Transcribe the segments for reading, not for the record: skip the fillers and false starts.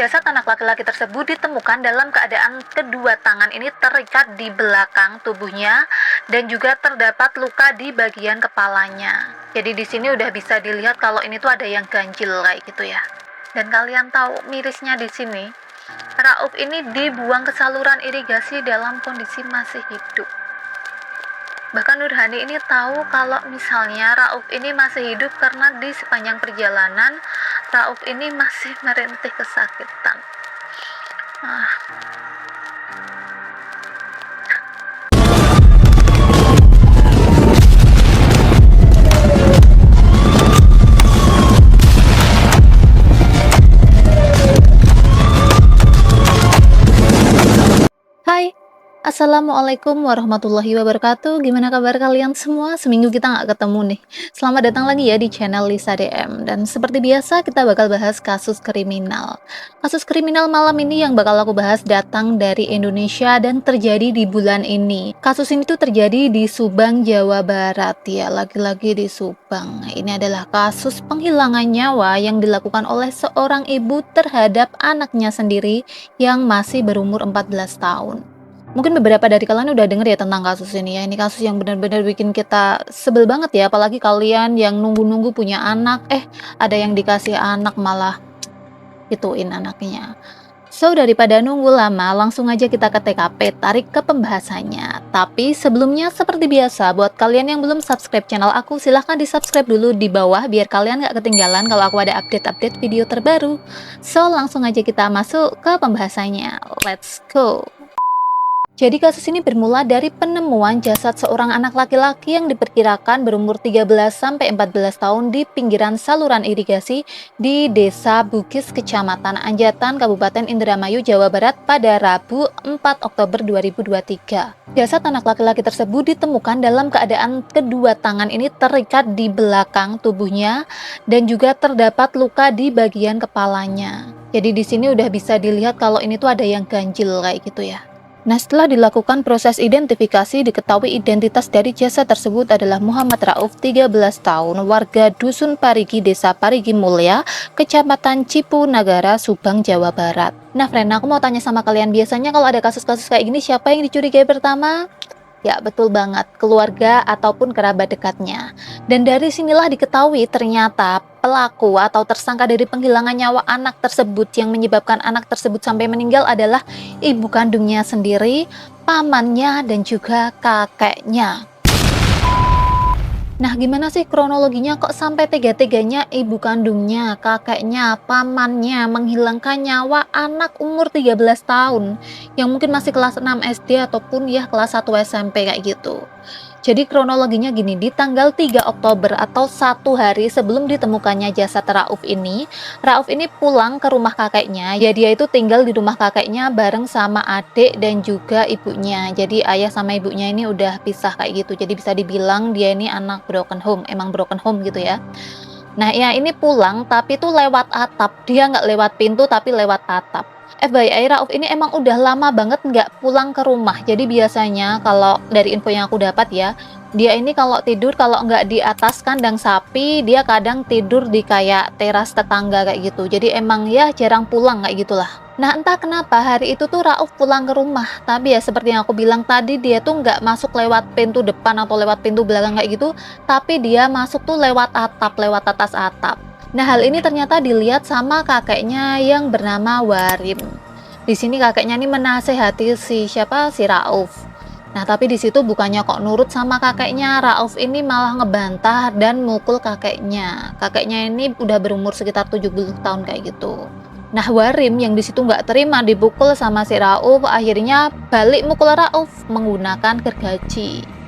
Jasad anak laki-laki tersebut ditemukan dalam keadaan kedua tangan ini terikat di belakang tubuhnya dan juga terdapat luka di bagian kepalanya. Jadi di sini udah bisa dilihat kalau ini tuh ada yang ganjil kayak gitu ya. Dan kalian tahu mirisnya di sini, Rauf ini dibuang ke saluran irigasi dalam kondisi masih hidup. Bahkan Nurhani ini tahu kalau misalnya Rauf ini masih hidup karena di sepanjang perjalanan Rauf ini masih merintih kesakitan. Hai, Assalamualaikum warahmatullahi wabarakatuh. Gimana kabar kalian semua? Seminggu kita nggak ketemu nih. Selamat datang lagi ya di channel Lisa DM. Dan seperti biasa kita bakal bahas kasus kriminal. Kasus kriminal malam ini yang bakal aku bahas datang dari Indonesia dan terjadi di bulan ini. Kasus ini tuh terjadi di Subang, Jawa Barat ya. Lagi-lagi di Subang. Ini adalah kasus penghilangan nyawa yang dilakukan oleh seorang ibu terhadap anaknya sendiri yang masih berumur 14 tahun. Mungkin beberapa dari kalian udah denger ya tentang kasus ini ya. Ini kasus yang benar-benar bikin kita sebel banget ya. Apalagi kalian yang nunggu-nunggu punya anak. Ada yang dikasih anak malah ituin anaknya. So, daripada nunggu lama, langsung aja kita ke TKP, tarik ke pembahasannya. Tapi sebelumnya seperti biasa, buat kalian yang belum subscribe channel aku, silahkan di subscribe dulu di bawah biar kalian gak ketinggalan kalau aku ada update-update video terbaru. So, langsung aja kita masuk ke pembahasannya. Let's go! Jadi kasus ini bermula dari penemuan jasad seorang anak laki-laki yang diperkirakan berumur 13-14 tahun di pinggiran saluran irigasi di Desa Bugis, Kecamatan Anjatan, Kabupaten Indramayu, Jawa Barat pada Rabu 4 Oktober 2023. Jasad anak laki-laki tersebut ditemukan dalam keadaan kedua tangan ini terikat di belakang tubuhnya dan juga terdapat luka di bagian kepalanya. Jadi di sini udah bisa dilihat kalau ini tuh ada yang ganjil kayak gitu ya. Nah, setelah dilakukan proses identifikasi, diketahui identitas dari jasad tersebut adalah Muhammad Rauf, 13 tahun, warga Dusun Parigi, Desa Parigi Mulya, Kecamatan Cipunagara, Subang, Jawa Barat. Nah, friend, aku mau tanya sama kalian, biasanya kalau ada kasus-kasus kayak gini, siapa yang dicurigai pertama? Ya, betul banget, keluarga ataupun kerabat dekatnya. Dan dari sinilah diketahui ternyata pelaku atau tersangka dari penghilangan nyawa anak tersebut yang menyebabkan anak tersebut sampai meninggal adalah ibu kandungnya sendiri, pamannya, dan juga kakeknya. Nah, gimana sih kronologinya kok sampai tega-teganya ibu kandungnya, kakeknya, pamannya menghilangkan nyawa anak umur 13 tahun yang mungkin masih kelas 6 SD ataupun ya kelas 1 SMP kayak gitu. Jadi kronologinya gini, di tanggal 3 Oktober atau 1 hari sebelum ditemukannya jasad Rauf ini pulang ke rumah kakeknya. Ya, dia itu tinggal di rumah kakeknya bareng sama adik dan juga ibunya. Jadi ayah sama ibunya ini udah pisah kayak gitu. Jadi bisa dibilang dia ini anak broken home, emang broken home gitu ya. Nah ya, ini pulang tapi tuh lewat atap, dia nggak lewat pintu tapi lewat atap. FYI, Rauf ini emang udah lama banget nggak pulang ke rumah. Jadi biasanya kalau dari info yang aku dapat ya, dia ini kalau tidur kalau nggak di atas kandang sapi, dia kadang tidur di kayak teras tetangga kayak gitu. Jadi emang ya jarang pulang kayak gitulah. Nah, entah kenapa hari itu tuh Rauf pulang ke rumah. Tapi ya seperti yang aku bilang tadi, dia tuh nggak masuk lewat pintu depan atau lewat pintu belakang kayak gitu, tapi dia masuk tuh lewat atap, lewat atas atap. Nah, hal ini ternyata dilihat sama kakeknya yang bernama Warim. Di sini kakeknya ini menasehati si Rauf. Nah, tapi di situ bukannya kok nurut sama kakeknya, Rauf ini malah ngebantah dan mukul kakeknya. Kakeknya ini udah berumur sekitar 70 tahun kayak gitu. Nah, Warim yang di situ nggak terima dipukul sama si Rauf, akhirnya balik mukul Rauf menggunakan gergaji.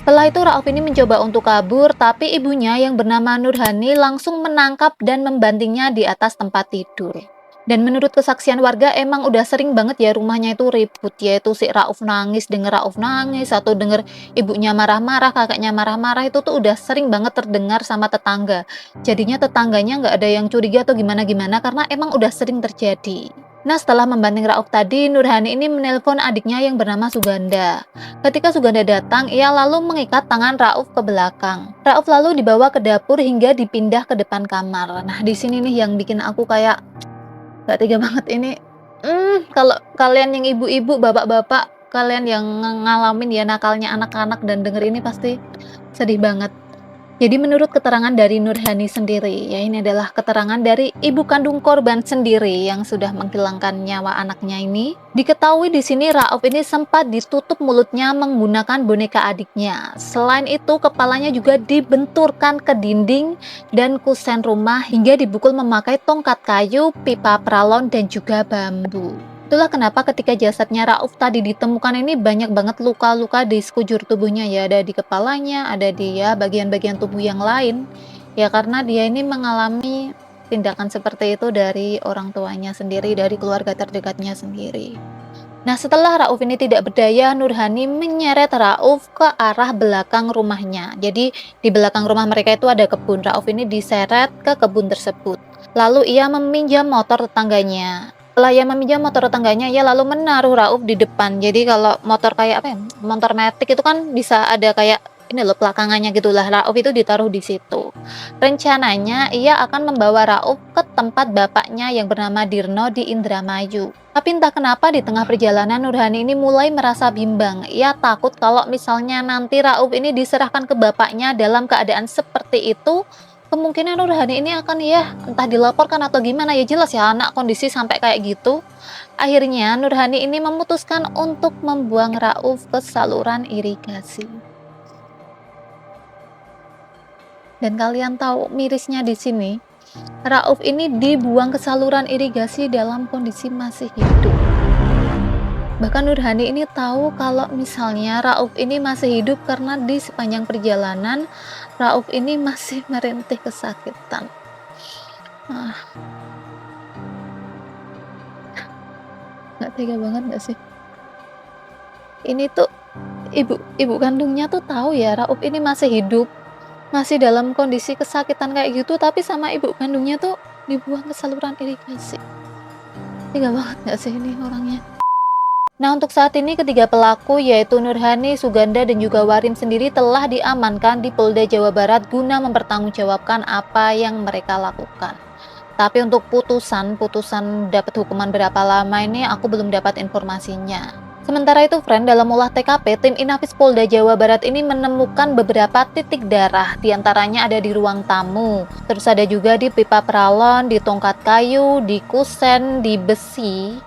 Setelah itu Rauf ini mencoba untuk kabur, tapi ibunya yang bernama Nurhani langsung menangkap dan membantingnya di atas tempat tidur. Dan menurut kesaksian warga emang udah sering banget ya rumahnya itu ribut, yaitu si Rauf nangis, denger Rauf nangis, atau denger ibunya marah-marah, kakaknya marah-marah, itu tuh udah sering banget terdengar sama tetangga. Jadinya tetangganya nggak ada yang curiga atau gimana-gimana karena emang udah sering terjadi. Nah, setelah membanting Rauf tadi, Nurhani ini menelpon adiknya yang bernama Suganda. Ketika Suganda datang, ia lalu mengikat tangan Rauf ke belakang. Rauf lalu dibawa ke dapur hingga dipindah ke depan kamar. Nah, di sini nih yang bikin aku kayak Nggak tega banget ini, kalau kalian yang ibu-ibu, bapak-bapak, kalian yang ngalamin ya nakalnya anak-anak dan denger ini pasti sedih banget. Jadi menurut keterangan dari Nurhani sendiri, ya ini adalah keterangan dari ibu kandung korban sendiri yang sudah menghilangkan nyawa anaknya ini. Diketahui di sini Rauf ini sempat ditutup mulutnya menggunakan boneka adiknya. Selain itu, kepalanya juga dibenturkan ke dinding dan kusen rumah hingga dipukul memakai tongkat kayu, pipa peralon, dan juga bambu. Itulah kenapa ketika jasadnya Rauf tadi ditemukan ini banyak banget luka-luka di sekujur tubuhnya ya, ada di kepalanya, ada di ya bagian-bagian tubuh yang lain. Ya karena dia ini mengalami tindakan seperti itu dari orang tuanya sendiri, dari keluarga terdekatnya sendiri. Nah, setelah Rauf ini tidak berdaya, Nurhani menyeret Rauf ke arah belakang rumahnya. Jadi di belakang rumah mereka itu ada kebun. Rauf ini diseret ke kebun tersebut. Lalu ia meminjam motor tetangganya. Setelah ia meminjam motor tetangganya, ia lalu menaruh Rauf di depan. Jadi kalau motor kayak apa ya, motor metik itu kan bisa ada kayak ini loh pelakangannya gitulah. Rauf itu ditaruh di situ. Rencananya ia akan membawa Rauf ke tempat bapaknya yang bernama Dirno di Indramayu. Tapi entah kenapa di tengah perjalanan Nurhani ini mulai merasa bimbang. Ia takut kalau misalnya nanti Rauf ini diserahkan ke bapaknya dalam keadaan seperti itu, kemungkinan Nurhani ini akan ya entah dilaporkan atau gimana, ya jelas ya anak kondisi sampai kayak gitu. Akhirnya Nurhani ini memutuskan untuk membuang Rauf ke saluran irigasi. Dan kalian tahu mirisnya di sini, Rauf ini dibuang ke saluran irigasi dalam kondisi masih hidup. Bahkan Nurhani ini tahu kalau misalnya Rauf ini masih hidup karena di sepanjang perjalanan Rauf ini masih merintih kesakitan. Ah, nggak tega banget nggak sih? Ini tuh ibu kandungnya tuh tahu ya Rauf ini masih hidup, masih dalam kondisi kesakitan kayak gitu, tapi sama ibu kandungnya tuh dibuang ke saluran irigasi. Tega banget nggak sih ini orangnya? Nah, untuk saat ini ketiga pelaku yaitu Nurhani, Suganda, dan juga Warim sendiri telah diamankan di Polda Jawa Barat guna mempertanggungjawabkan apa yang mereka lakukan. Tapi untuk putusan dapat hukuman berapa lama ini aku belum dapat informasinya. Sementara itu, friend, dalam olah TKP, tim Inafis Polda Jawa Barat ini menemukan beberapa titik darah, diantaranya ada di ruang tamu, terus ada juga di pipa peralon, di tongkat kayu, di kusen, di besi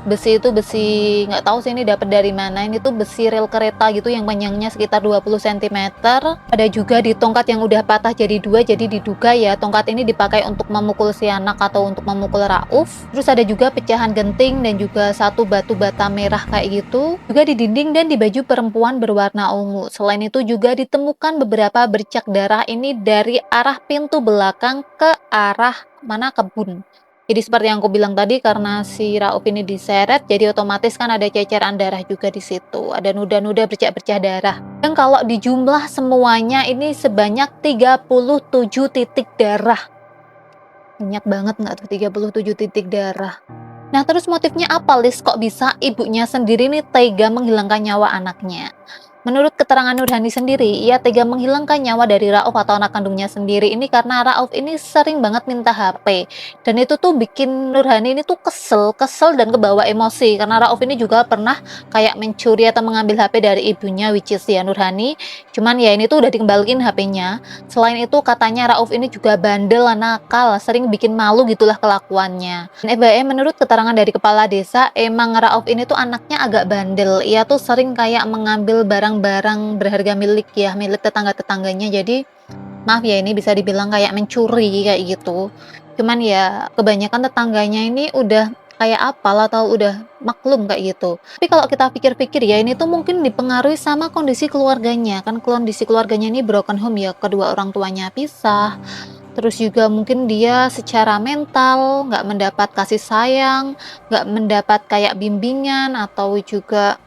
itu besi nggak tahu sih ini dapat dari mana, ini tuh besi rel kereta gitu yang panjangnya sekitar 20 cm. Ada juga di tongkat yang udah patah jadi dua, jadi diduga ya tongkat ini dipakai untuk memukul si anak atau untuk memukul Rauf. Terus ada juga pecahan genting dan juga satu batu bata merah kayak gitu juga di dinding dan di baju perempuan berwarna ungu. Selain itu juga ditemukan beberapa bercak darah ini dari arah pintu belakang ke arah mana kebun. Jadi seperti yang aku bilang tadi, karena si Rauf ini diseret, jadi otomatis kan ada ceceran darah juga di situ. Ada noda-noda bercak-bercak darah. Dan kalau dijumlah semuanya ini sebanyak 37 titik darah. Banyak banget nggak tuh 37 titik darah? Nah, terus motifnya apa, Lis? Kok bisa ibunya sendiri nih tega menghilangkan nyawa anaknya? Menurut keterangan Nurhani sendiri, ia tega menghilangkan nyawa dari Rauf atau anak kandungnya sendiri ini karena Rauf ini sering banget minta HP. Dan itu tuh bikin Nurhani ini tuh kesel dan kebawa emosi. Karena Rauf ini juga pernah kayak mencuri atau mengambil HP dari ibunya, which is ya Nurhani. Cuman ya ini tuh udah dikembaliin HP-nya. Selain itu katanya Rauf ini juga bandel, nakal, sering bikin malu gitulah kelakuannya. Dan FYI, menurut keterangan dari kepala desa, emang Rauf ini tuh anaknya agak bandel. Ia tuh sering kayak mengambil barang berharga milik tetangga-tetangganya. Jadi maaf ya ini bisa dibilang kayak mencuri kayak gitu. Cuman ya kebanyakan tetangganya ini udah kayak apal atau udah maklum kayak gitu. Tapi kalau kita pikir-pikir ya ini tuh mungkin dipengaruhi sama kondisi keluarganya. Kan kondisi keluarganya ini broken home ya, kedua orang tuanya pisah. Terus juga mungkin dia secara mental nggak mendapat kasih sayang, nggak mendapat kayak bimbingan, atau juga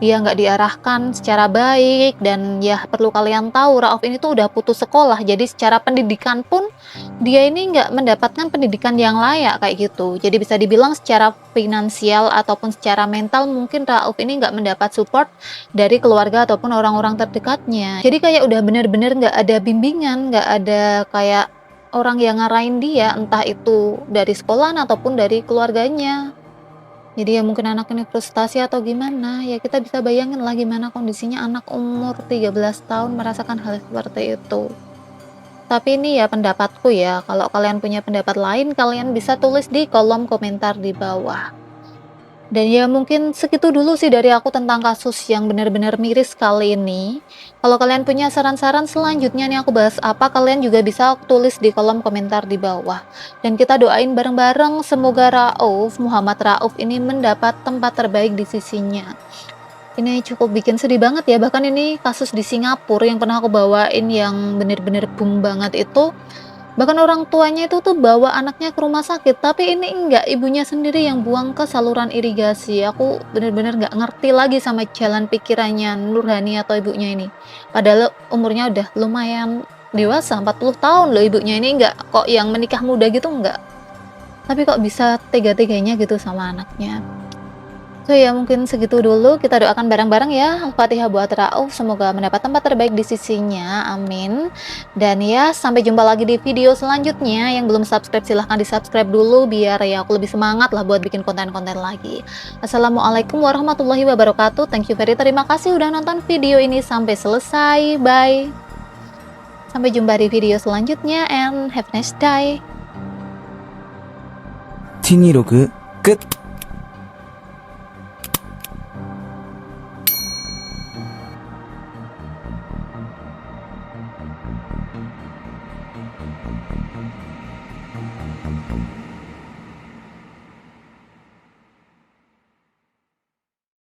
dia nggak diarahkan secara baik. Dan ya perlu kalian tahu Rauf ini tuh udah putus sekolah, jadi secara pendidikan pun dia ini nggak mendapatkan pendidikan yang layak kayak gitu. Jadi bisa dibilang secara finansial ataupun secara mental mungkin Rauf ini nggak mendapat support dari keluarga ataupun orang-orang terdekatnya. Jadi kayak udah bener-bener nggak ada bimbingan, nggak ada kayak orang yang ngarahin dia, entah itu dari sekolahan ataupun dari keluarganya. Jadi ya mungkin anak ini frustasi atau gimana, ya kita bisa bayangin lah gimana kondisinya anak umur 13 tahun merasakan hal seperti itu. Tapi ini ya pendapatku ya, kalau kalian punya pendapat lain, kalian bisa tulis di kolom komentar di bawah. Dan ya mungkin segitu dulu sih dari aku tentang kasus yang benar-benar miris kali ini. Kalau kalian punya saran-saran selanjutnya nih aku bahas apa, kalian juga bisa tulis di kolom komentar di bawah. Dan kita doain bareng-bareng semoga Muhammad Rauf ini mendapat tempat terbaik di sisinya. Ini cukup bikin sedih banget ya, bahkan ini kasus di Singapura yang pernah aku bawain yang bener-bener boom banget itu, bahkan orang tuanya itu tuh bawa anaknya ke rumah sakit, tapi ini enggak, ibunya sendiri yang buang ke saluran irigasi. Aku bener-bener nggak ngerti lagi sama jalan pikirannya Nurhani atau ibunya ini. Padahal umurnya udah lumayan dewasa, 40 tahun loh ibunya ini, enggak kok yang menikah muda gitu enggak. Tapi kok bisa tega-teganya gitu sama anaknya. So ya mungkin segitu dulu, kita doakan bareng-bareng ya, Al-Fatihah buat Rauf, semoga mendapat tempat terbaik di sisinya, amin. Dan ya, sampai jumpa lagi di video selanjutnya. Yang belum subscribe silahkan di subscribe dulu, biar ya aku lebih semangat lah buat bikin konten-konten lagi. Assalamualaikum warahmatullahi wabarakatuh, terima kasih udah nonton video ini sampai selesai, bye. Sampai jumpa di video selanjutnya, and have a nice day. 126グッ